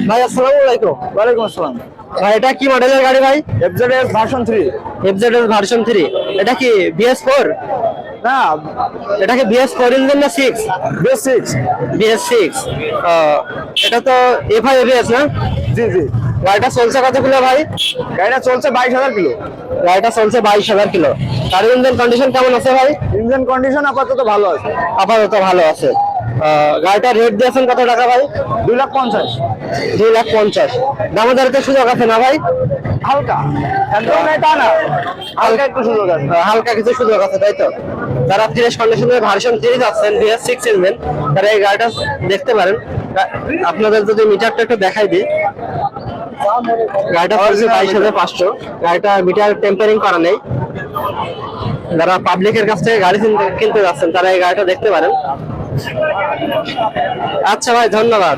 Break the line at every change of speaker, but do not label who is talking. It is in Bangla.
ভাই আসসালামু আলাইকুম।
ওয়ালাইকুম আসসালাম।
ভাই এটা কি মডেলের গাড়ি ভাই?
FZ version 3।
এফজেড এর ভার্সন 3। এটা কি BS4?
না,
এটা কি BS4 ইঞ্জিন না 6?
বেস 6।
BS6। এটা তো FI ABS না?
জি জি।
গাড়িটা চলছে কত কিলো ভাই?
গাড়িটা চলছে 22,000 কিলো।
গাড়িটা চলছে 22,000 কিলো। তার ইঞ্জিন কন্ডিশন কেমন আছে ভাই?
ইঞ্জিন কন্ডিশন আপাতত ভালো আছে।
আপাতত ভালো আছে। গাড়িটা রেট দিয়েছেন কত টাকা ভাই?
2,50,000।
2,50,000। দামাদারিতে সুযোগ আছে না ভাই?
হালকা, একদম এটা না, হালকা একটু সুযোগ আছে।
হালকা কিছু সুযোগ আছে তাই তো। যারা ফ্রেশ কন্ডিশনের ভার্সন 3 যাচ্ছেন BS6 ইঞ্জিন, তারা এই গাড়িটা দেখতে পারেন। আপনাদের যদি মিটারটা একটু দেখাই দিই, গাড়িটা চলছে 22,500। গাড়িটা মিটার টেম্পারিং করা নেই। যারা পাবলিকের কাছ থেকে গাড়ি কিনতে যাচ্ছেন তারা এই গাড়িটা দেখতে পারেন। আচ্ছা ভাই, ধন্যবাদ।